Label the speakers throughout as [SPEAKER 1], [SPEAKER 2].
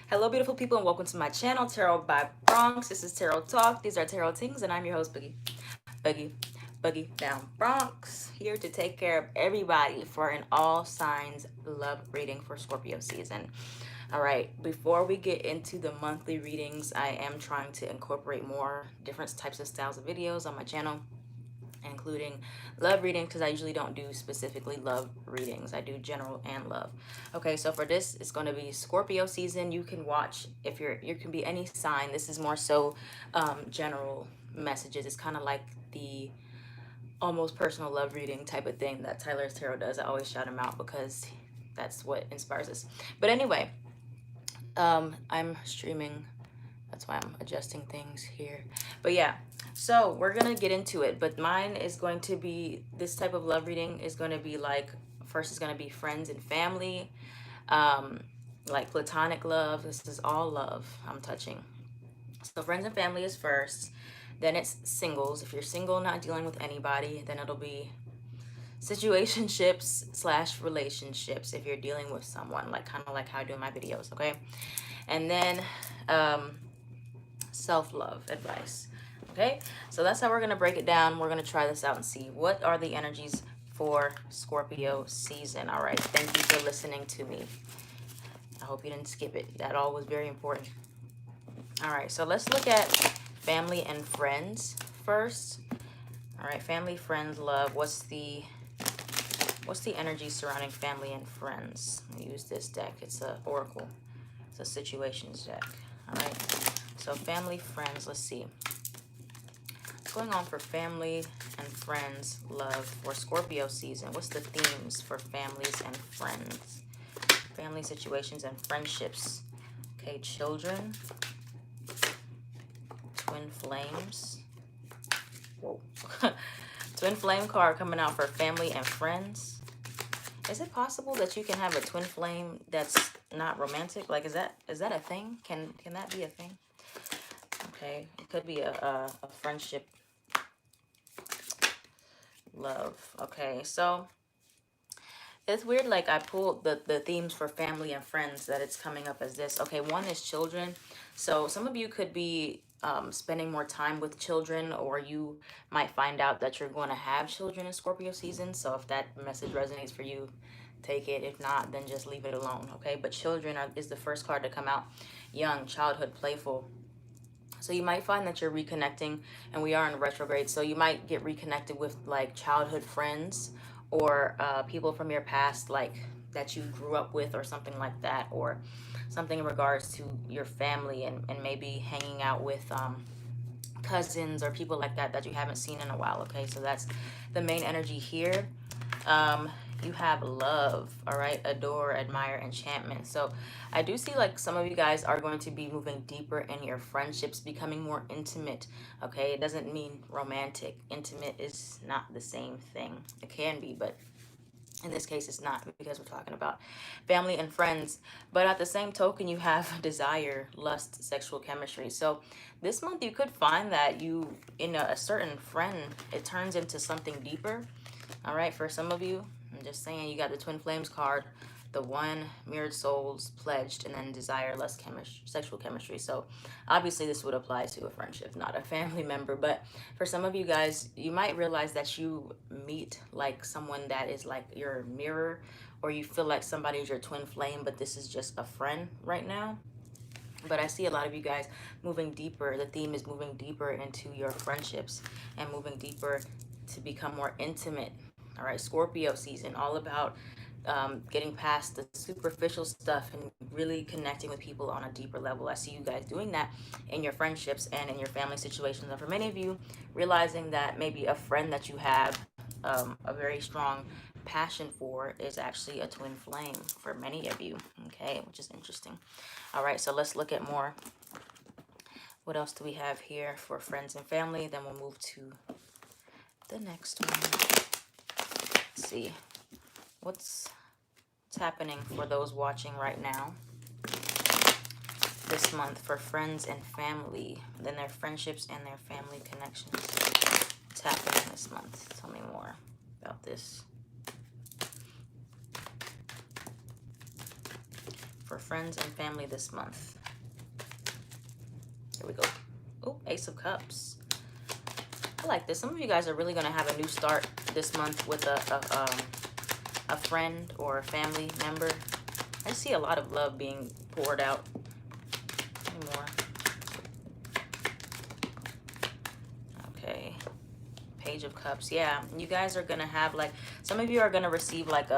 [SPEAKER 1] Hello, beautiful people, and welcome to my channel, Tarot by Bronx. This is Tarot Talk. These are Tarot Tings, and I'm your host, Boogie Down Bronx, here to take care of everybody for an all signs love reading for Scorpio season. All right, before we get into the monthly readings, I am trying to incorporate more different types of styles of videos on my channel, including love readings, because I usually don't do specifically love readings. I do general and love. Okay, so for this, it's going to be Scorpio season. You can watch if you can be any sign. This is more so general messages. It's kind of like the almost personal love reading type of thing that Tyler's Tarot does. I always shout him out because that's what inspires us. But anyway, I'm streaming. That's why I'm adjusting things here. But yeah, so we're going to get into it. But mine is going to be, this type of love reading is going to be like, first is going to be friends and family, um, like platonic love. This is all love I'm touching. So friends and family is first. Then it's singles. If you're single, not dealing with anybody, then it'll be situationships slash relationships if you're dealing with someone, like kind of like how I do in my videos, okay? And then self-love advice. Okay, so that's how we're going to break it down. We're going to try this out and see what are the energies for Scorpio season. All right, thank you for listening to me. I hope you didn't skip it. That all was very important. All right, so let's look at family and friends first. All right, family, friends, love. What's the energy surrounding family and friends? I use this deck. It's a oracle. It's a situations deck. All right. So family, friends, let's see. What's going on for family and friends, love for Scorpio season? What's the themes for families and friends? Family situations and friendships. Okay, children. Twin flames. Whoa. Twin flame card coming out for family and friends. Is it possible that you can have a twin flame that's not romantic? Like, is that a thing? Can that be a thing? Okay, it could be a friendship, love. Okay, so it's weird, like I pulled the themes for family and friends that it's coming up as this. Okay, one is children. So some of you could be spending more time with children, or you might find out that you're going to have children in Scorpio season. So if that message resonates for you, take it. If not, then just leave it alone, okay? But children is the first card to come out. Young, childhood, playful. So you might find that you're reconnecting, and we are in retrograde, so you might get reconnected with like childhood friends, or people from your past, like that you grew up with, or something like that, or something in regards to your family, and maybe hanging out with cousins or people like that you haven't seen in a while. Okay, so that's the main energy here. You have love, all right, adore, admire, enchantment. So I do see like some of you guys are going to be moving deeper in your friendships, becoming more intimate. Okay, it doesn't mean romantic. Intimate is not the same thing. It can be, but in this case it's not, because we're talking about family and friends. But at the same token, you have desire, lust, sexual chemistry. So this month you could find that you, in a certain friend, it turns into something deeper. All right, for some of you, I'm just saying, you got the twin flames card, the one, mirrored souls, pledged, and then desire, lust, sexual chemistry. So obviously this would apply to a friendship, not a family member. But for some of you guys, you might realize that you meet like someone that is like your mirror, or you feel like somebody is your twin flame, but this is just a friend right now. But I see a lot of you guys moving deeper. The theme is moving deeper into your friendships and moving deeper to become more intimate. All right, Scorpio season, all about getting past the superficial stuff and really connecting with people on a deeper level. I see you guys doing that in your friendships and in your family situations. And for many of you, realizing that maybe a friend that you have a very strong passion for is actually a twin flame for many of you. Okay, which is interesting. All right, so let's look at more. What else do we have here for friends and family? Then we'll move to the next one. Let's see. What's happening for those watching right now this month for friends and family, then their friendships and their family connections? What's happening this month? Tell me more about this. for friends and family this month. Here we go. Oh, Ace of Cups. I like this. Some of you guys are really going to have a new start this month with a friend or a family member. I see a lot of love being poured out. Any more? Okay. Page of Cups. Yeah, you guys are going to have like, some of you are going to receive like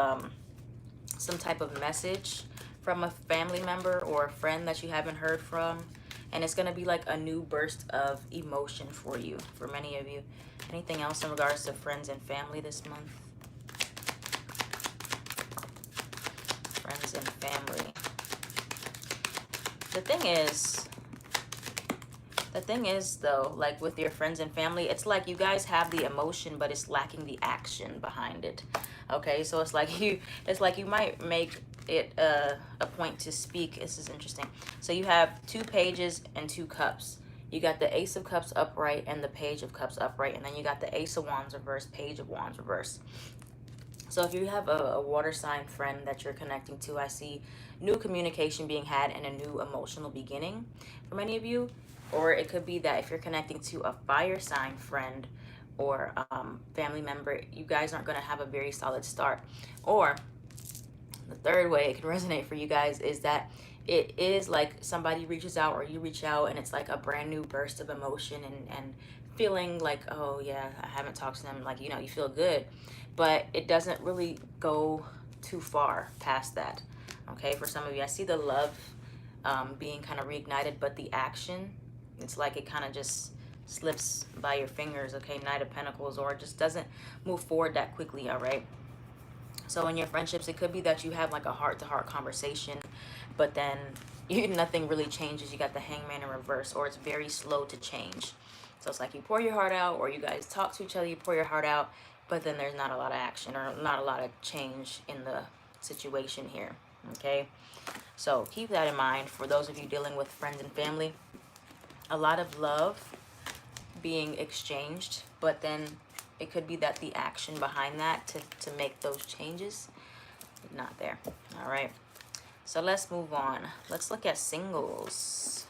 [SPEAKER 1] some type of message from a family member or a friend that you haven't heard from. And it's going to be like a new burst of emotion for you, for many of you. Anything else in regards to friends and family this month? Friends and family. The thing is though, like with your friends and family, it's like you guys have the emotion, but it's lacking the action behind it. Okay, so it's like you might make it a point to speak. This is interesting. So you have 2 pages and 2 cups. You got the Ace of Cups upright and the Page of Cups upright, and then you got the Ace of Wands reverse, Page of Wands reverse. So if you have a water sign friend that you're connecting to, I see new communication being had and a new emotional beginning for many of you. Or it could be that if you're connecting to a fire sign friend or family member, you guys aren't going to have a very solid start. Or the third way it can resonate for you guys is that it is like somebody reaches out or you reach out and it's like a brand new burst of emotion and feeling like, oh yeah, I haven't talked to them, like, you know, you feel good, but it doesn't really go too far past that. Okay, for some of you, I see the love being kind of reignited, but the action, it's like it kind of just slips by your fingers. Okay, Knight of Pentacles, or it just doesn't move forward that quickly. All right, so in your friendships, it could be that you have like a heart-to-heart conversation, but then nothing really changes. You got the Hangman in reverse, or it's very slow to change. So it's like you pour your heart out, or you guys talk to each other, you pour your heart out, but then there's not a lot of action or not a lot of change in the situation here. Okay, so keep that in mind for those of you dealing with friends and family. A lot of love being exchanged, but then it could be that the action behind that to make those changes is not there. All right, so let's move on. Let's look at singles.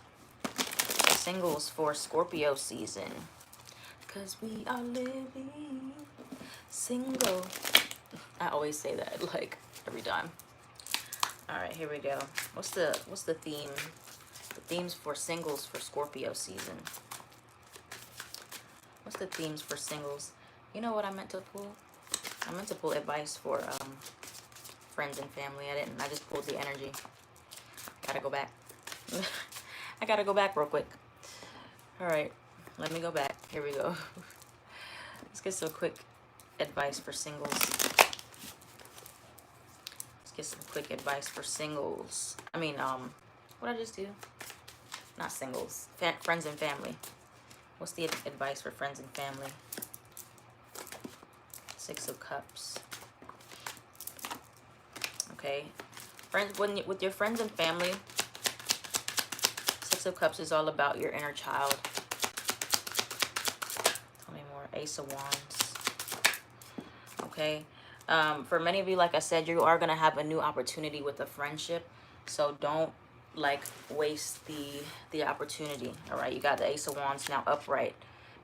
[SPEAKER 1] Singles for Scorpio season, because we are living single. I always say that like every time. All right, here we go. What's the theme? The themes for singles for Scorpio season. What's the themes for singles? You know what I meant to pull? I meant to pull advice for friends and family. I didn't. I just pulled the energy. Gotta go back. I gotta go back real quick. All right, let me go back. Here we go. Let's get some quick advice for singles. Let's get some quick advice for singles. I mean, what did I just do? Not singles. Friends and family. What's the advice for friends and family? 6 of Cups. Okay, friends, with your friends and family, 6 of Cups is all about your inner child. Tell me more. Ace of Wands. Okay, for many of you, like I said, you are going to have a new opportunity with a friendship, so don't like waste the opportunity. All right, you got the Ace of Wands now upright.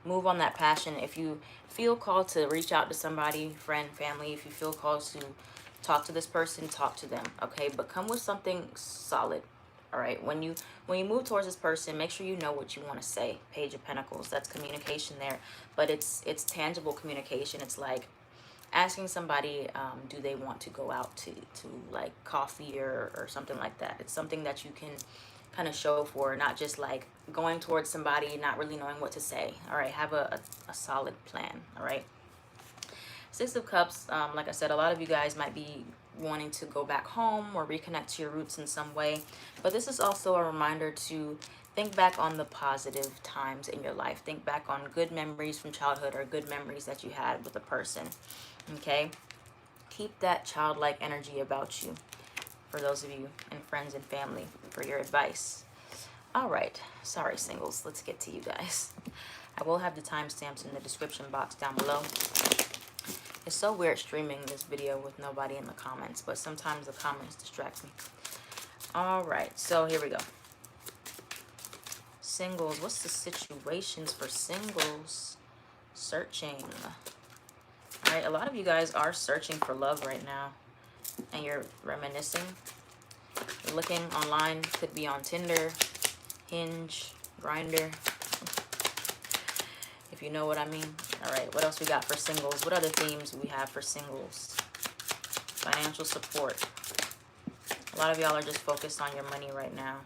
[SPEAKER 1] Move on that passion. If you feel called to reach out to somebody, friend, family, if you feel called to talk to this person, talk to them. Okay, but come with something solid. All right, when you move towards this person, make sure you know what you want to say. Page of Pentacles, that's communication there, but it's tangible communication. It's like asking somebody, do they want to go out to like coffee or something like that. It's something that you can kind of show for, not just like going towards somebody not really knowing what to say. All right, have a solid plan. All right, 6 of Cups, like I said, a lot of you guys might be wanting to go back home or reconnect to your roots in some way, but this is also a reminder to think back on the positive times in your life. Think back on good memories from childhood or good memories that you had with a person. Okay, keep that childlike energy about you, for those of you and friends and family, for your advice. All right, sorry singles, let's get to you guys. I will have the timestamps in the description box down below. It's so weird streaming this video with nobody in the comments, but sometimes the comments distract me. All right, so here we go. Singles, what's the situations for singles? Searching. All right, a lot of you guys are searching for love right now, and you're reminiscing. You're looking online, could be on Tinder, Hinge, Grinder, if you know what I mean. All right, what else we got for singles? What other themes we have for singles? Financial support. A lot of y'all are just focused on your money right now.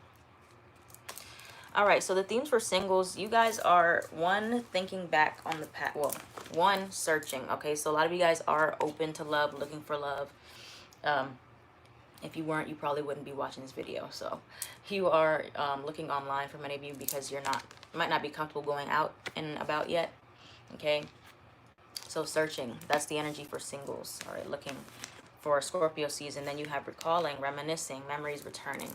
[SPEAKER 1] All right, so the themes for singles, you guys are, one, thinking back on the past. Well, one, searching. Okay, so a lot of you guys are open to love, looking for love. If you weren't, you probably wouldn't be watching this video. So you are looking online for many of you because you might not be comfortable going out and about yet. Okay, so searching, that's the energy for singles. All right, looking for Scorpio season. Then you have recalling, reminiscing, memories returning.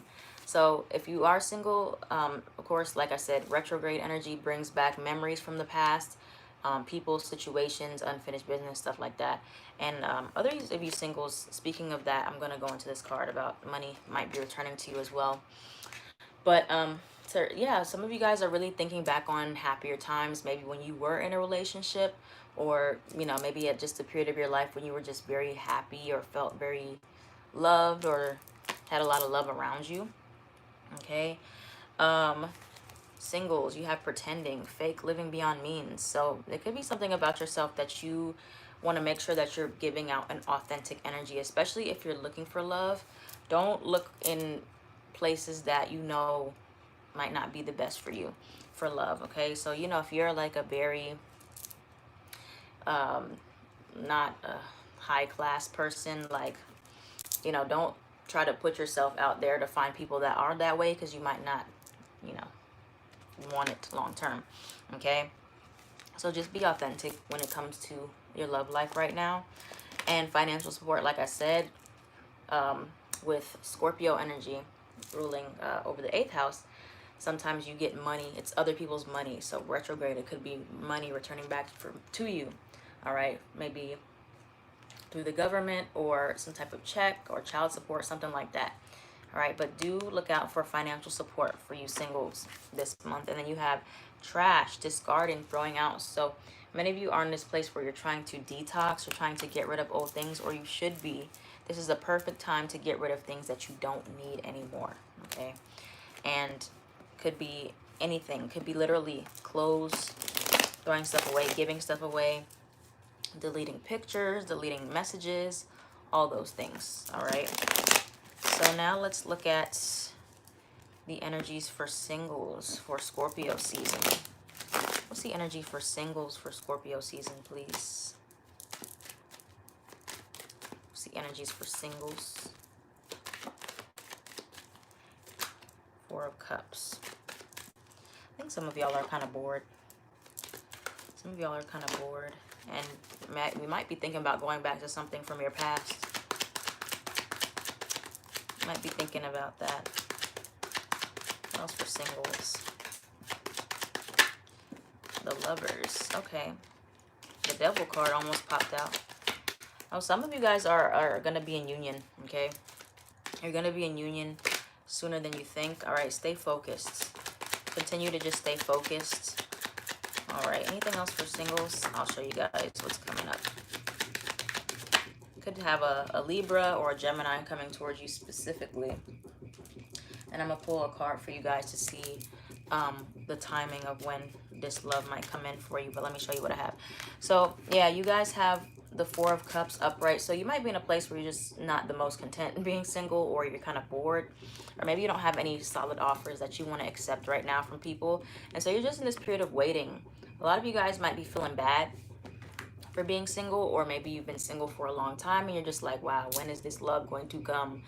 [SPEAKER 1] So if you are single, of course, like I said, retrograde energy brings back memories from the past, people, situations, unfinished business, stuff like that. And others of you singles, speaking of that, I'm going to go into this card about money might be returning to you as well. But so yeah, some of you guys are really thinking back on happier times, maybe when you were in a relationship, or maybe at just a period of your life when you were just very happy or felt very loved or had a lot of love around you. Okay. Singles, you have pretending, fake, living beyond means. So it could be something about yourself that you want to make sure that you're giving out an authentic energy, especially if you're looking for love. Don't look in places that might not be the best for you for love. Okay, so if you're like a very not a high class person, like don't try to put yourself out there to find people that are that way, because you might not want it long term. Okay, so just be authentic when it comes to your love life right now. And financial support, like I said, with Scorpio energy ruling over the 8th house, sometimes you get money, it's other people's money. So retrograde, it could be money returning back to you. All right, maybe through the government or some type of check or child support, something like that. All right, but do look out for financial support for you singles this month. And then you have trash, discarding, throwing out. So many of you are in this place where you're trying to detox, you're trying to get rid of old things, or you should be. This is a perfect time to get rid of things that you don't need anymore. Okay, and could be anything, could be literally clothes, throwing stuff away, giving stuff away, deleting pictures, deleting messages, all those things. All right, so now let's look at the energies for singles for Scorpio season. What's the energy for singles for Scorpio season, please? What's the energies for singles? 4 of Cups. I think some of y'all are kind of bored. Some of y'all are kind of bored, and we might be thinking about going back to something from your past. Might be thinking about that. What else for singles? The Lovers. Okay. The Devil card almost popped out. Oh, some of you guys are going to be in union, okay? You're going to be in union sooner than you think. All right, stay focused. Continue to just stay focused. All right, anything else for singles? I'll show you guys what's coming up. Could have a Libra or a Gemini coming towards you specifically. And I'm going to pull a card for you guys to see the timing of when this love might come in for you. But let me show you what I have. So, yeah, you guys have the 4 of Cups upright. So you might be in a place where you're just not the most content in being single, or you're kind of bored. Or maybe you don't have any solid offers that you want to accept right now from people. And so you're just in this period of waiting. A lot of you guys might be feeling bad for being single, or maybe you've been single for a long time and you're just like, wow, when is this love going to come?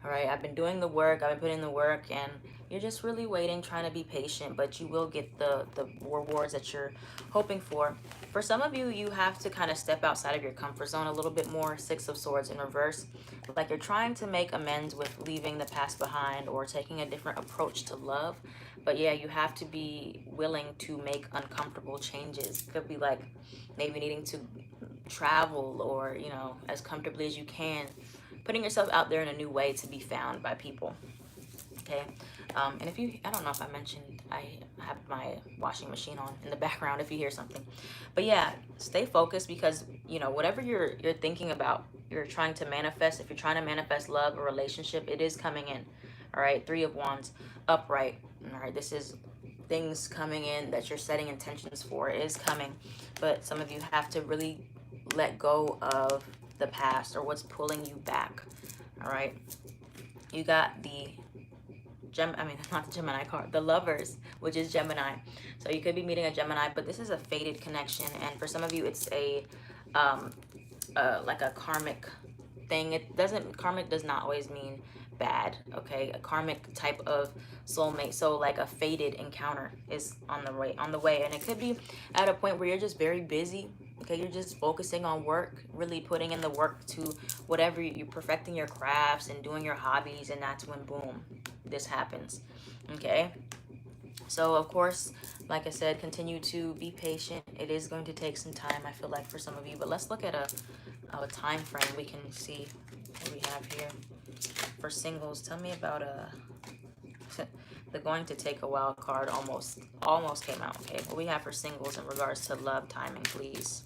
[SPEAKER 1] All right, I've been doing the work, I've been putting in the work, and you're just really waiting, trying to be patient, but you will get the rewards that you're hoping for. For some of you, you have to kind of step outside of your comfort zone a little bit more. 6 of Swords in reverse, like you're trying to make amends with leaving the past behind or taking a different approach to love. But yeah, you have to be willing to make uncomfortable changes. It could be like maybe needing to travel, or as comfortably as you can, putting yourself out there in a new way to be found by people. Okay. And if you, I don't know if I mentioned, I have my washing machine on in the background if you hear something. But yeah, stay focused, because, you know, whatever you're thinking about, you're trying to manifest. If you're trying to manifest love or relationship, it is coming in. All right. 3 of Wands, upright. All right. This is things coming in that you're setting intentions for. It is coming. But some of you have to really let go of the past or what's pulling you back. All right. You got the not the Gemini card, the Lovers, which is Gemini. So you could be meeting a Gemini, but this is a fated connection, and for some of you, it's a like a karmic thing. Karmic does not always mean bad, okay? A karmic type of soulmate. So like a fated encounter is on the way, and it could be at a point where you're just very busy. Okay, you're just focusing on work, really putting in the work to whatever you're perfecting your crafts and doing your hobbies, and that's when boom, this happens. Okay, so of course, like I said, continue to be patient. It is going to take some time, I feel like, for some of you, but let's look at a time frame. We can see what we have here for singles. Tell me about the going to take a while card almost came out. Okay, what we have for singles in regards to love timing, please.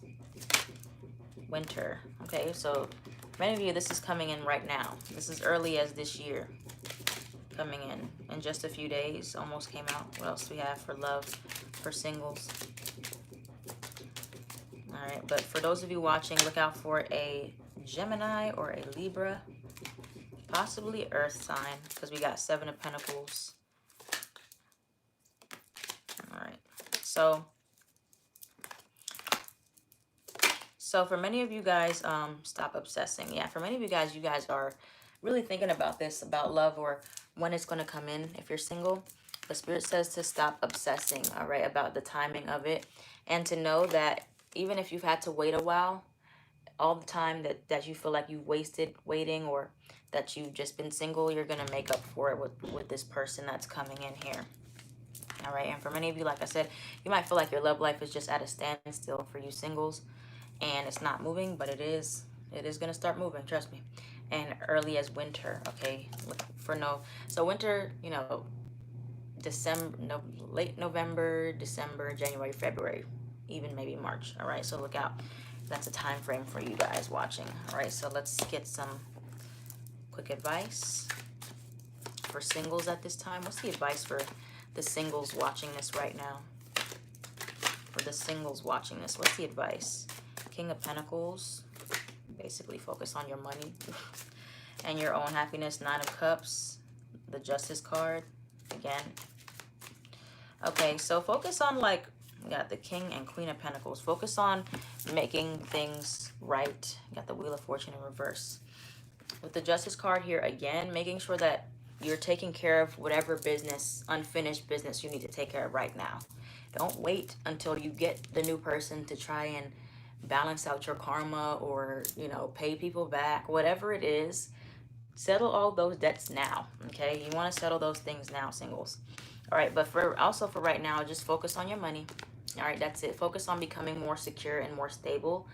[SPEAKER 1] Winter. Okay, so many of you, this is coming in right now. This is early as this year, coming in just a few days. Almost came out. What else do we have for love for singles? All right, but for those of you watching, look out for a Gemini or a Libra, possibly Earth sign, because we got 7 of Pentacles. All right, so for many of you guys, stop obsessing. Yeah, for many of you guys are really thinking about this, about love, or when it's going to come in. If you're single, the Spirit says to stop obsessing, all right, about the timing of it, and to know that even if you've had to wait a while, all the time that you feel like you've wasted waiting, or that you've just been single, you're going to make up for it with this person that's coming in here. All right, and for many of you, like I said, you might feel like your love life is just at a standstill for you singles, and it's not moving, but it is going to start moving, trust me. And early as winter, okay, look for so winter, you know, late November, December, January, February, even maybe March. All right, so look out. That's a time frame for you guys watching. All right, so let's get some quick advice for singles at this time. What's the advice for the singles watching this right now? For the singles watching this, what's the advice? King of Pentacles, basically focus on your money and your own happiness. 9 of Cups, the Justice card again. Okay, so focus on, like, we got the King and Queen of Pentacles. Focus on making things right. You got the Wheel of Fortune in reverse. With the Justice card here again, making sure that you're taking care of whatever business, unfinished business you need to take care of right now. Don't wait until you get the new person to try and balance out your karma, or, you know, pay people back, whatever it is. Settle all those debts now, okay? You want to settle those things now, singles. All right, but for right now, just focus on your money. All right, that's it. Focus on becoming more secure and more stable,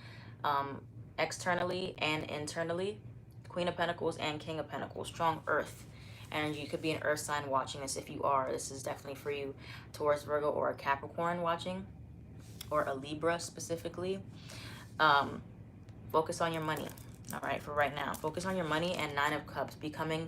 [SPEAKER 1] externally and internally. Queen of Pentacles and King of Pentacles. Strong earth energy. You could be an earth sign watching this. If you are, this is definitely for you. Taurus, Virgo, or a Capricorn watching, or a Libra specifically. Focus on your money. All right, for right now, focus on your money. And 9 of Cups, becoming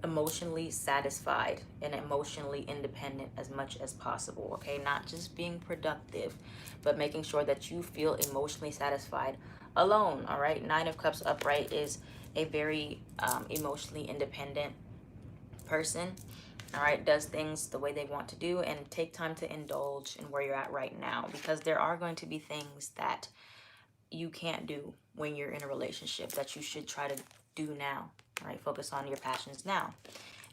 [SPEAKER 1] emotionally satisfied and emotionally independent as much as possible. Okay, not just being productive, but making sure that you feel emotionally satisfied alone. All right, 9 of Cups upright is a very emotionally independent person. All right, does things the way they want to do, and take time to indulge in where you're at right now, because there are going to be things that you can't do when you're in a relationship that you should try to do now. All right, focus on your passions now,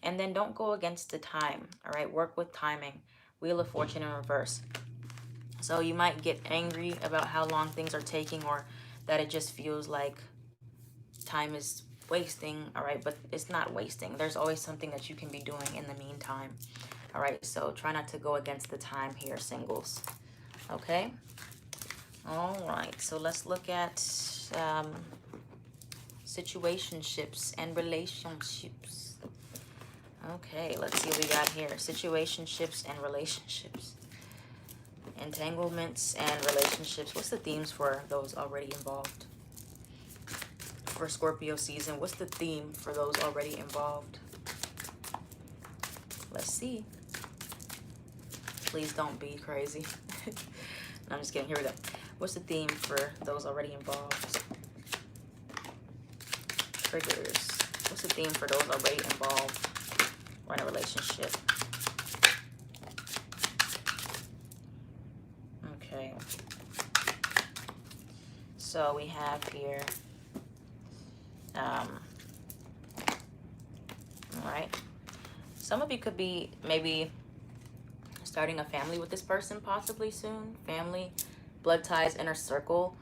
[SPEAKER 1] and then don't go against the time. All right, work with timing. Wheel of Fortune in reverse. So you might get angry about how long things are taking, or that it just feels like time is wasting. All right, but it's not wasting. There's always something that you can be doing in the meantime. All right, so try not to go against the time here, singles. Okay. All right, so let's look at situationships and relationships. Okay, let's see what we got here. Situationships and relationships. Entanglements and relationships. What's the themes for those already involved? For Scorpio season, what's the theme for those already involved? Let's see. Please don't be crazy. No, I'm just kidding. Here we go. What's the theme for those already involved? Triggers. What's the theme for those already involved or in a relationship? Okay. So we have here, all right. Some of you could be maybe starting a family with this person possibly soon. Family, blood ties, inner circle.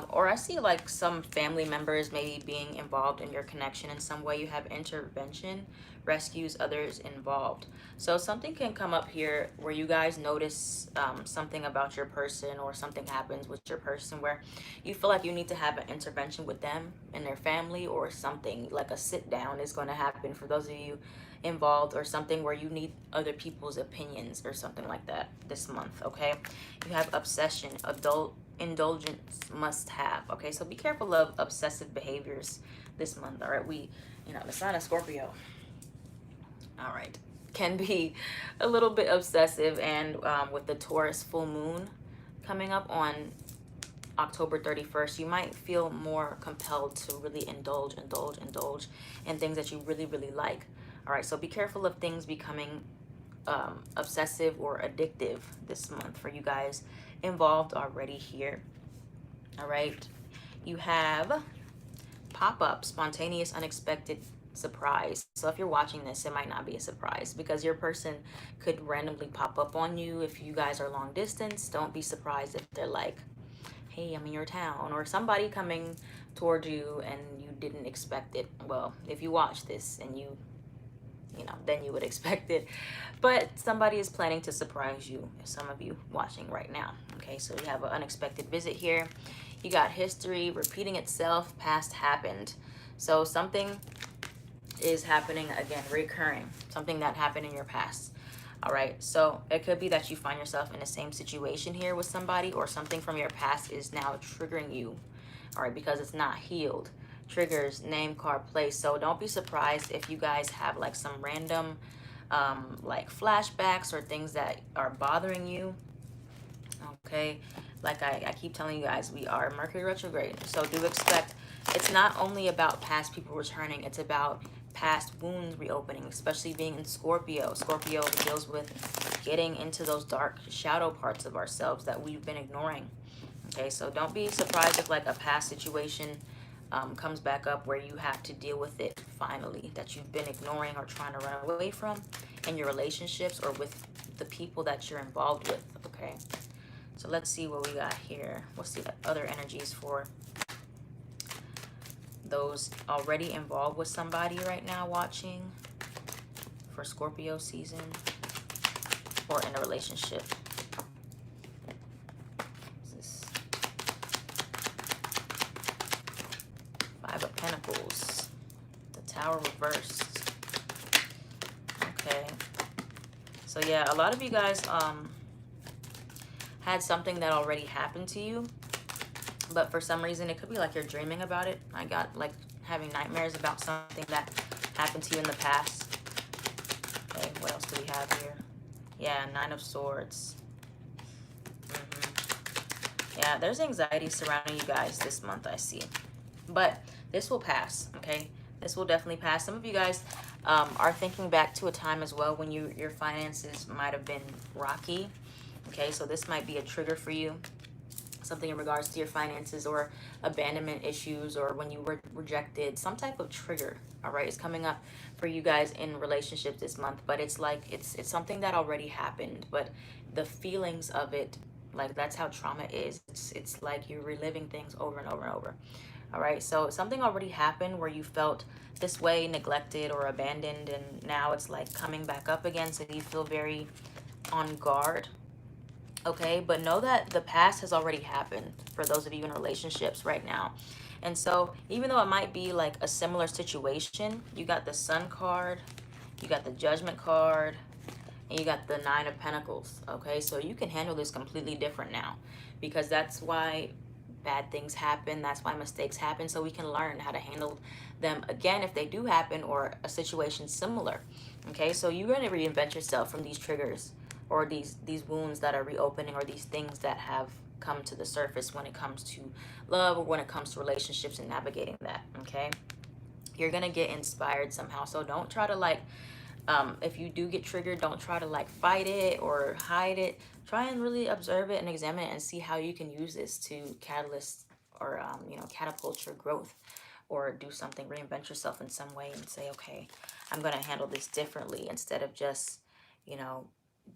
[SPEAKER 1] Or I see like some family members maybe being involved in your connection in some way. You have intervention, rescues, others involved. So something can come up here where you guys notice something about your person, or something happens with your person where you feel like you need to have an intervention with them and their family, or something like a sit down is going to happen for those of you involved, or something where you need other people's opinions or something like that this month. Okay, you have obsession, adult indulgence, must have. Okay, so be careful of obsessive behaviors this month. All right, the sign of Scorpio, all right, can be a little bit obsessive, and with the Taurus full moon coming up on October 31st, you might feel more compelled to really indulge in things that you really, really like. All right, so be careful of things becoming obsessive or addictive this month for you guys involved already here. All right, you have pop-up, spontaneous, unexpected surprise. So if you're watching this, it might not be a surprise because your person could randomly pop up on you. If you guys are long distance, don't be surprised if they're like, hey, I'm in your town, or somebody coming toward you and you didn't expect it. Well, if you watch this and then you would expect it. But somebody is planning to surprise you, some of you watching right now. Okay, so you have an unexpected visit here. You got history repeating itself, past happened. So something is happening again, recurring, something that happened in your past. All right, so it could be that you find yourself in the same situation here with somebody, or something from your past is now triggering you, all right, because it's not healed. Triggers, name, card, place. So don't be surprised if you guys have like some random like flashbacks or things that are bothering you. Okay, like I keep telling you guys, we are Mercury retrograde, so do expect, it's not only about past people returning, it's about past wounds reopening, especially being in Scorpio. Scorpio deals with getting into those dark shadow parts of ourselves that we've been ignoring. Okay, so don't be surprised if like a past situation comes back up where you have to deal with it finally, that you've been ignoring or trying to run away from in your relationships or with the people that you're involved with. Okay, so let's see what we got here. What's the other energies for those already involved with somebody right now watching for Scorpio season or in a relationship? This Five of Pentacles, the Tower reversed. Okay, so yeah, a lot of you guys had something that already happened to you, but for some reason it could be like you're dreaming about it. I got like having nightmares about something that happened to you in the past. Okay, what else do we have here? Yeah, Nine of Swords. Yeah, there's anxiety surrounding you guys this month, I see, but this will pass. Okay, this will definitely pass. Some of you guys are thinking back to a time as well when your finances might have been rocky. Okay, so this might be a trigger for you, something in regards to your finances or abandonment issues, or when you were rejected, some type of trigger. All right, it's coming up for you guys in relationships this month, but it's like it's something that already happened, but the feelings of it, like that's how trauma is. It's like you're reliving things over and over and over. All right, so something already happened where you felt this way, neglected or abandoned, and now it's like coming back up again, so you feel very on guard. Okay, but know that the past has already happened for those of you in relationships right now. And so even though it might be like a similar situation, you got the Sun card You got the Judgment card, and you got the Nine of Pentacles. Okay, so you can handle this completely different now, because that's why bad things happen. That's why mistakes happen, so we can learn how to handle them again if they do happen, or a situation similar. Okay, so you're going to reinvent yourself from these triggers, or these wounds that are reopening, or these things that have come to the surface when it comes to love, or when it comes to relationships and navigating that. Okay, you're gonna get inspired somehow, so don't try to like, if you do get triggered, don't try to like fight it or hide it. Try and really observe it and examine it and see how you can use this to catalyst, or you know, catapult your growth, or do something, reinvent yourself in some way, and say, okay, I'm going to handle this differently, instead of just, you know,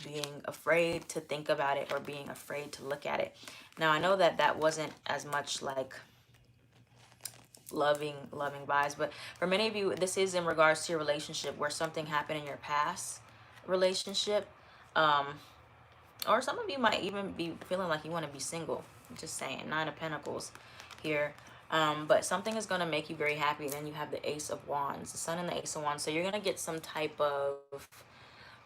[SPEAKER 1] being afraid to think about it, or being afraid to look at it. Now, I know that that wasn't as much like loving vibes, but for many of you, this is in regards to your relationship, where something happened in your past relationship, um or some of you might even be feeling like you want to be single. I'm just saying, Nine of Pentacles here. But something is going to make you very happy. And then you have the Ace of Wands, the Sun and the Ace of Wands. So you're going to get some type of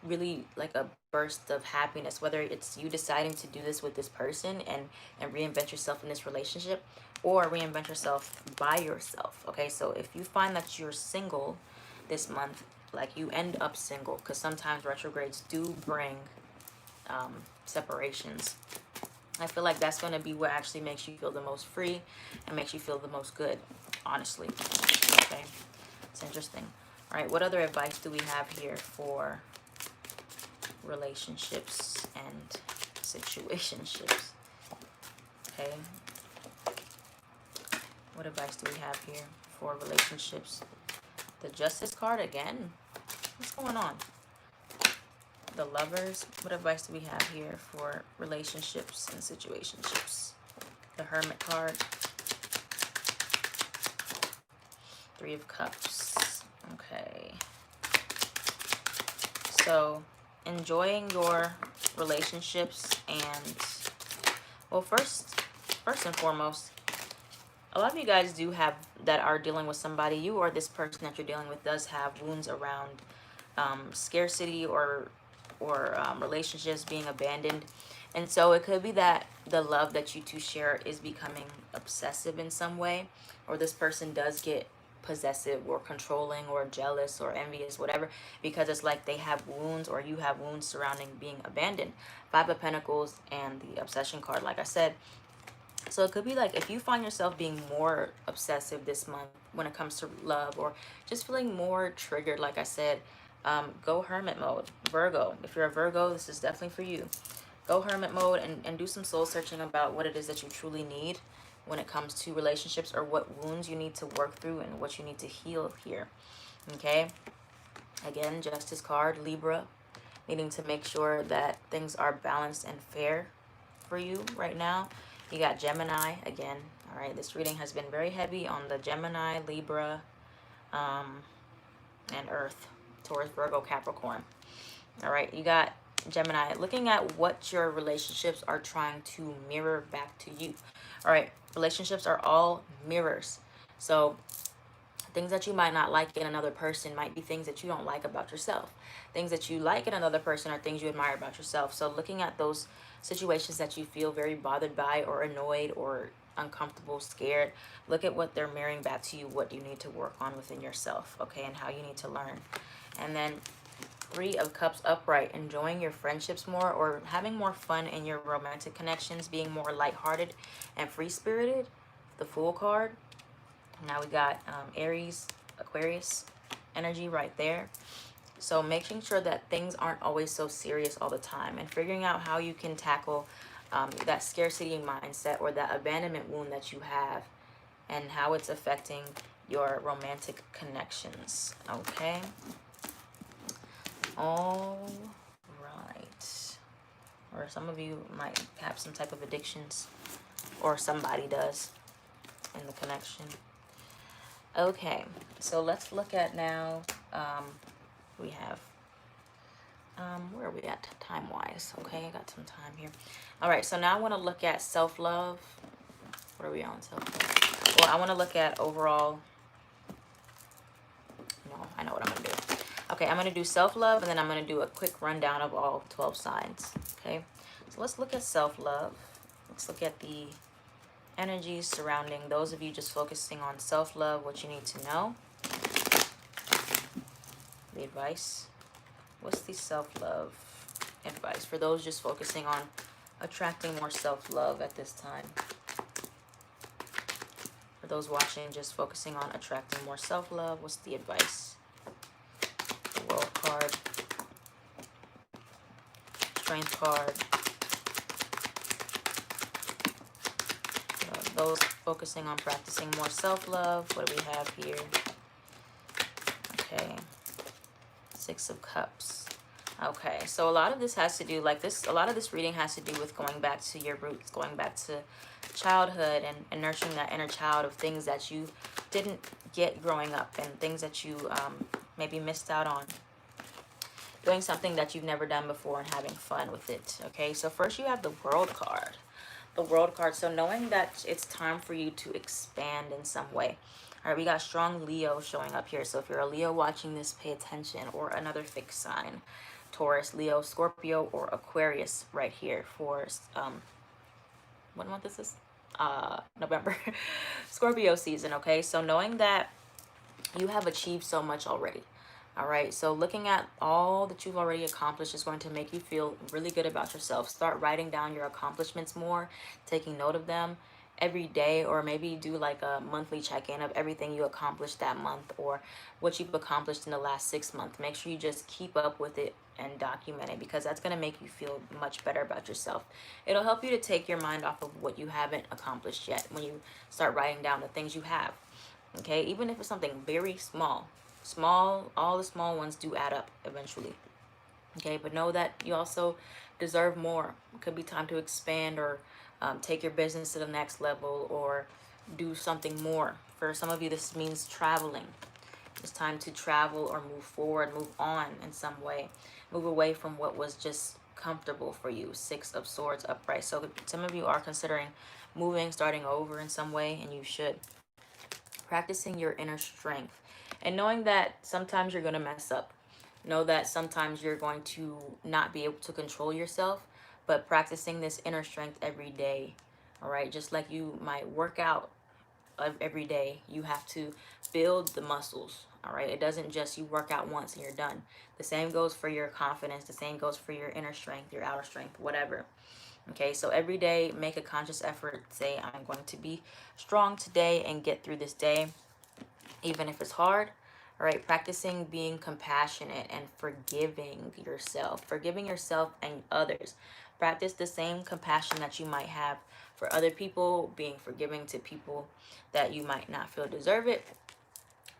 [SPEAKER 1] really like a burst of happiness, whether it's you deciding to do this with this person, and reinvent yourself in this relationship, or reinvent yourself by yourself. Okay, so if you find that you're single this month, like you end up single, because sometimes retrogrades do bring separations. I feel like that's going to be what actually makes you feel the most free and makes you feel the most good, honestly. Okay, it's interesting. All right, what other advice do we have here for relationships and situationships? Okay, what advice do we have here for relationships? The Justice card again. What's going on? The Lovers. What advice do we have here for relationships and situationships? The Hermit card. Three of Cups. Okay. So, enjoying your relationships, and, well, first and foremost, a lot of you guys do have, that are dealing with somebody, you or this person that you're dealing with does have wounds around scarcity, or relationships being abandoned. And so it could be that the love that you two share is becoming obsessive in some way, or this person does get possessive or controlling or jealous or envious, whatever, because it's like they have wounds, or you have wounds surrounding being abandoned. Five of Pentacles and the Obsession card, like I said. So it could be like, if you find yourself being more obsessive this month when it comes to love, or just feeling more triggered, like I said, go hermit mode. Virgo, if you're a Virgo, this is definitely for you. Go hermit mode, and do some soul searching about what it is that you truly need when it comes to relationships, or what wounds you need to work through, and what you need to heal here. Okay, again, Justice card. Libra, needing to make sure that things are balanced and fair for you right now. You got Gemini again. All right, this reading has been very heavy on the Gemini, Libra, and Earth, Taurus, Virgo, Capricorn. All right, you got Gemini, looking at what your relationships are trying to mirror back to you. All right, relationships are all mirrors. So things that you might not like in another person might be things that you don't like about yourself. Things that you like in another person are things you admire about yourself. So looking at those situations that you feel very bothered by, or annoyed, or uncomfortable, scared, look at what they're mirroring back to you, what you need to work on within yourself, okay, and how you need to learn. And then Three of Cups upright, enjoying your friendships more, or having more fun in your romantic connections, being more lighthearted and free-spirited. The Fool card. Now we got Aries, Aquarius energy right there. So making sure that things aren't always so serious all the time, and figuring out how you can tackle that scarcity mindset, or that abandonment wound that you have, and how it's affecting your romantic connections. Okay. All right. Or some of you might have some type of addictions, or somebody does in the connection. Okay, so let's look at now, we have, where are we at time-wise? Okay, I got some time here. All right, so now I want to look at self-love. What are we on, self-love? Well, I want to look at overall, no, I know what I'm going to do. Okay, I'm going to do self-love, and then I'm going to do a quick rundown of all 12 signs. Okay, so let's look at self-love. Let's look at the energies surrounding those of you just focusing on self-love, what you need to know. The advice. What's the self-love advice for those just focusing on attracting more self-love at this time? For those watching just focusing on attracting more self-love, what's the advice? The World card, Strength card. Those focusing on practicing more self-love, what do we have here? Okay, Six of Cups. Okay, so a lot of this has to do, like this, a lot of this reading has to do with going back to your roots, going back to childhood, and nurturing that inner child of things that you didn't get growing up, and things that you maybe missed out on. Doing something that you've never done before and having fun with it. Okay, so first you have the World card. The World card. So knowing that it's time for you to expand in some way. All right, we got strong Leo showing up here. So if you're a Leo watching this, pay attention. Or another fixed sign. Taurus, Leo, Scorpio, or Aquarius right here for, what month is this? November. Scorpio season, okay? So knowing that you have achieved so much already. All right, so looking at all that you've already accomplished is going to make you feel really good about yourself. Start writing down your accomplishments more, taking note of them every day, or maybe do like a monthly check-in of everything you accomplished that month or what you've accomplished in the last 6 months. Make sure you just keep up with it and document it, because that's going to make you feel much better about yourself. It'll help you to take your mind off of what you haven't accomplished yet when you start writing down the things you have. Okay, even if it's something very small. All the small ones do add up eventually. Okay, but know that you also deserve more. It could be time to expand, or take your business to the next level, or do something more. For some of you, this means traveling. It's time to travel or move forward, move on in some way. Move away from what was just comfortable for you. Six of Swords upright. So some of you are considering moving, starting over in some way, and you should. Practicing your inner strength and knowing that sometimes you're going to mess up. Know that sometimes you're going to not be able to control yourself, but practicing this inner strength every day. All right, just like you might work out every day, you have to build the muscles. All right, it doesn't just you work out once and you're done. The same goes for your confidence. The same goes for your inner strength, your outer strength, whatever. Okay, so every day make a conscious effort. Say, I'm going to be strong today and get through this day, even if it's hard. All right, practicing being compassionate and forgiving yourself and others. Practice the same compassion that you might have for other people, being forgiving to people that you might not feel deserve it.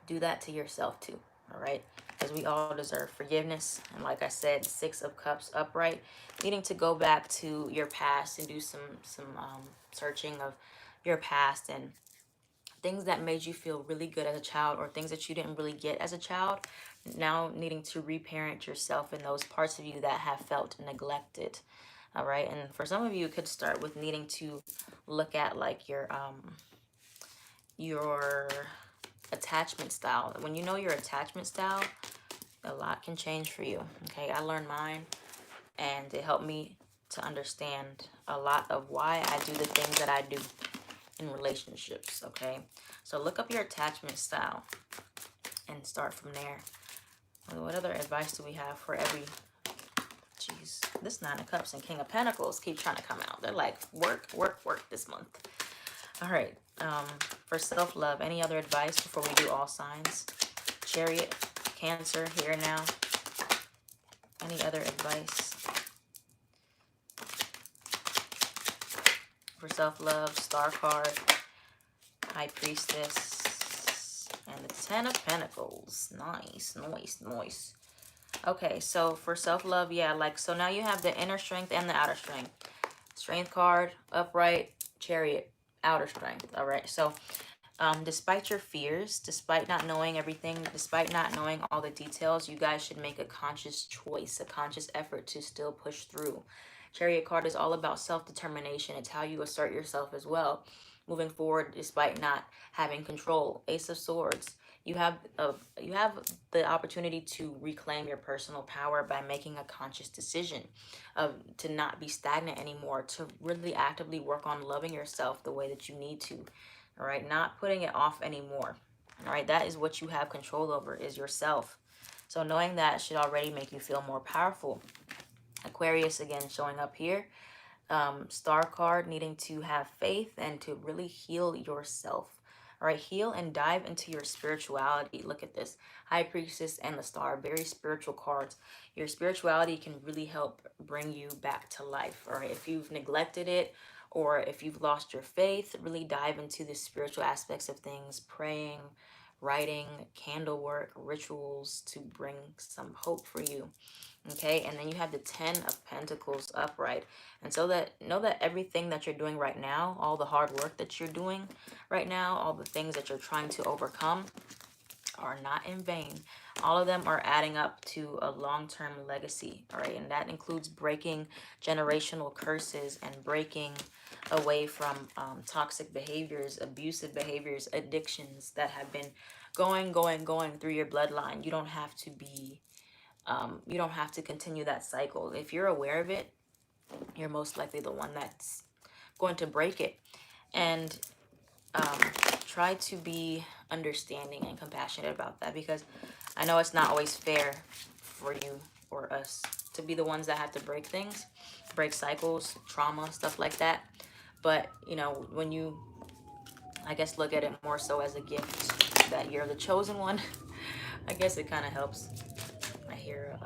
[SPEAKER 1] Do that to yourself too. All right, because we all deserve forgiveness. And like I said, Six of Cups upright, needing to go back to your past and do some searching of your past and things that made you feel really good as a child, or things that you didn't really get as a child. Now needing to reparent yourself in those parts of you that have felt neglected. All right, and for some of you, it could start with needing to look at like your attachment style. When you know your attachment style, a lot can change for you. Okay, I learned mine, and it helped me to understand a lot of why I do the things that I do in relationships. Okay, so look up your attachment style and start from there. What other advice do we have for every... Jeez, this Nine of Cups and King of Pentacles keep trying to come out. They're like, work, work, work this month. All right, for self-love, any other advice before we do all signs? Chariot, Cancer, here now. Any other advice for self-love? Star card, High Priestess, and the Ten of Pentacles. Nice, nice, nice. Okay, so for self-love, yeah, like, so now you have the inner strength and the outer strength. Strength card, upright, Chariot, outer strength. All right, so despite your fears, despite not knowing everything, despite not knowing all the details, you guys should make a conscious choice, a conscious effort to still push through. Chariot card is all about self-determination. It's how you assert yourself as well, moving forward despite not having control. Ace of Swords, You have you have the opportunity to reclaim your personal power by making a conscious decision of to not be stagnant anymore, to really actively work on loving yourself the way that you need to. All right, not putting it off anymore. All right, that is what you have control over, is yourself. So knowing that should already make you feel more powerful. Aquarius again showing up here. Star card, needing to have faith and to really heal yourself. All right, heal and dive into your spirituality. Look at this. High Priestess and the Star, very spiritual cards. Your spirituality can really help bring you back to life. All right, if you've neglected it or if you've lost your faith, really dive into the spiritual aspects of things, praying, writing, candle work, rituals to bring some hope for you. Okay, and then you have the 10 of Pentacles upright. And so that know that everything that you're doing right now, all the hard work that you're doing right now, all the things that you're trying to overcome are not in vain. All of them are adding up to a long-term legacy. All right, and that includes breaking generational curses and breaking away from toxic behaviors, abusive behaviors, addictions that have been going through your bloodline. You don't have to be you don't have to continue that cycle. If you're aware of it, you're most likely the one that's going to break it. And try to be understanding and compassionate about that, because I know it's not always fair for you or us to be the ones that have to break things, break cycles, trauma, stuff like that. But, you know, when you, I guess, look at it more so as a gift that you're the chosen one, I guess it kind of helps. I hear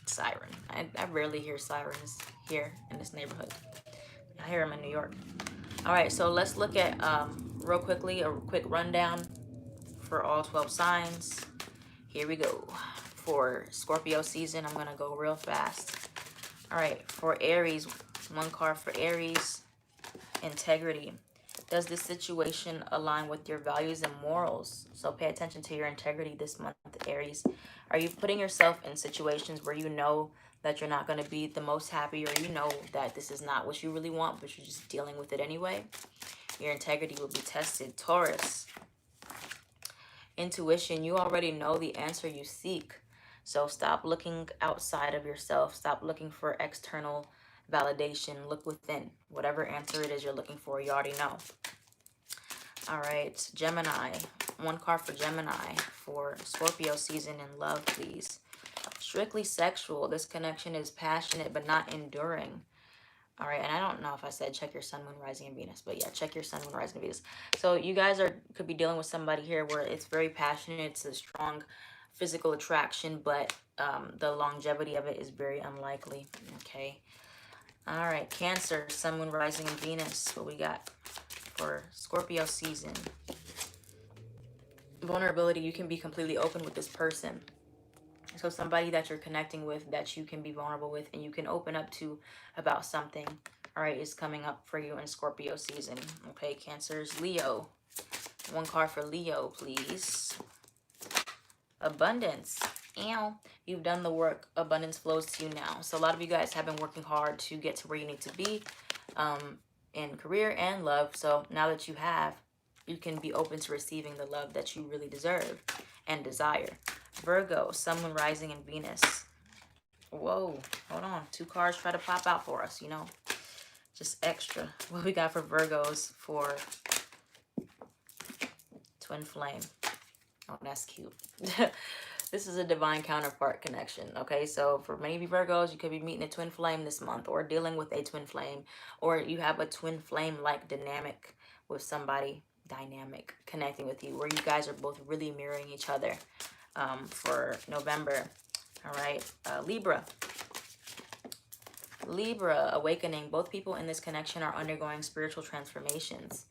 [SPEAKER 1] siren. I rarely hear sirens here in this neighborhood. I hear them in New York. All right, so let's look at real quickly a quick rundown for all 12 signs. Here we go. For Scorpio season, I'm gonna go real fast. All right, for Aries, one card for Aries, integrity. Does this situation align with your values and morals? So pay attention to your integrity this month, Aries. Are you putting yourself in situations where you know that you're not going to be the most happy, or you know that this is not what you really want, but you're just dealing with it anyway? Your integrity will be tested. Taurus, intuition. You already know the answer you seek. So stop looking outside of yourself. Stop looking for external validation. Look within. Whatever answer it is you're looking for, you already know. All right, Gemini. One card for Gemini for Scorpio season in love, please. Strictly sexual. This connection is passionate but not enduring. All right, and I don't know if I said check your sun, moon, rising, and Venus, but yeah, check your sun, moon, rising, and Venus. So you guys could be dealing with somebody here where it's very passionate. It's a strong physical attraction, but the longevity of it is very unlikely. Okay. All right, Cancer, sun, moon, rising, and Venus. What we got for Scorpio season? Vulnerability. You can be completely open with this person. So somebody that you're connecting with, that you can be vulnerable with and you can open up to about something, all right, is coming up for you in Scorpio season. Okay, Cancer's Leo. One card for Leo, please. Abundance. You've done the work. Abundance flows to you now. So a lot of you guys have been working hard to get to where you need to be in career and love. So now that you have, you can be open to receiving the love that you really deserve and desire. Virgo, sun, moon, rising, and Venus. Whoa, hold on. 2 cards try to pop out for us, you know. Just extra. What we got for Virgos for twin flame. Oh, that's cute. This is a divine counterpart connection, okay? So for many of you Virgos, you could be meeting a twin flame this month or dealing with a twin flame, or you have a twin flame-like dynamic with somebody connecting with you, where you guys are both really mirroring each other for November. All right, Libra. Libra, awakening. Both people in this connection are undergoing spiritual transformations.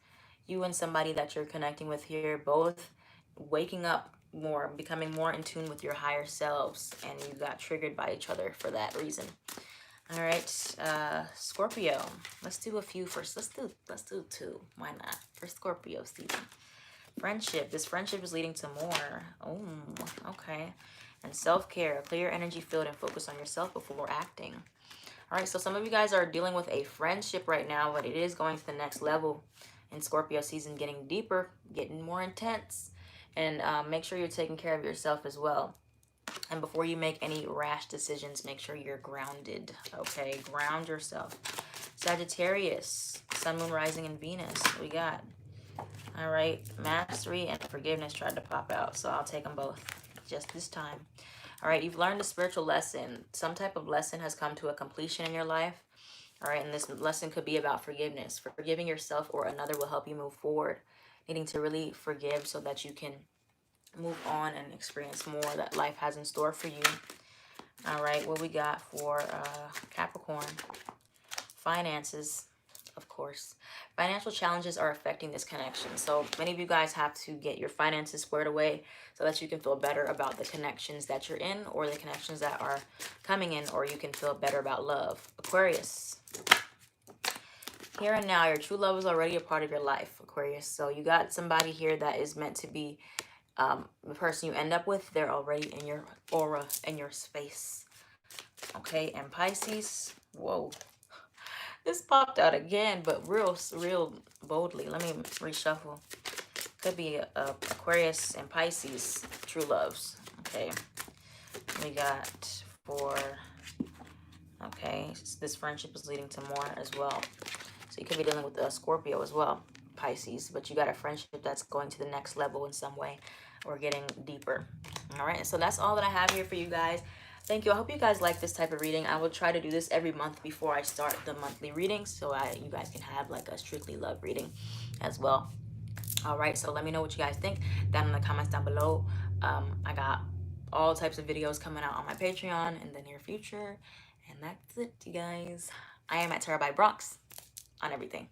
[SPEAKER 1] You and somebody that you're connecting with here, both waking up more, becoming more in tune with your higher selves, and you got triggered by each other for that reason. All right, Scorpio. Let's do a few first. Let's do 2. Why not? For Scorpio season. Friendship. This friendship is leading to more. Oh, okay. And self-care. Clear your energy field and focus on yourself before acting. All right, so some of you guys are dealing with a friendship right now, but it is going to the next level in Scorpio season, getting deeper, getting more intense. And make sure you're taking care of yourself as well. And before you make any rash decisions, make sure you're grounded. Okay, ground yourself. Sagittarius, Sun, Moon, Rising, and Venus. We got. All right, mastery and forgiveness tried to pop out, so I'll take them both just this time. All right, you've learned a spiritual lesson. Some type of lesson has come to a completion in your life. All right, and this lesson could be about forgiveness. Forgiving yourself or another will help you move forward. Needing to really forgive so that you can move on and experience more that life has in store for you. All right, what we got for Capricorn? Finances, of course. Financial challenges are affecting this connection. So many of you guys have to get your finances squared away so that you can feel better about the connections that you're in or the connections that are coming in, or you can feel better about love. Aquarius. Here and now, your true love is already a part of your life, Aquarius. So you got somebody here that is meant to be the person you end up with. They're already in your aura, in your space. Okay, and Pisces. Whoa. This popped out again, but real boldly. Let me reshuffle. Could be Aquarius and Pisces, true loves. Okay, we got for, okay, this friendship is leading to more as well. So you could be dealing with a Scorpio as well, Pisces, but you got a friendship that's going to the next level in some way or getting deeper. All right, so that's all that I have here for you guys. Thank you. I hope you guys like this type of reading. I will try to do this every month before I start the monthly readings, so you guys can have like a strictly love reading as well. All right, so let me know what you guys think down in the comments down below. I got all types of videos coming out on my Patreon in the near future, and that's it, you guys. I am at By Bronx on everything.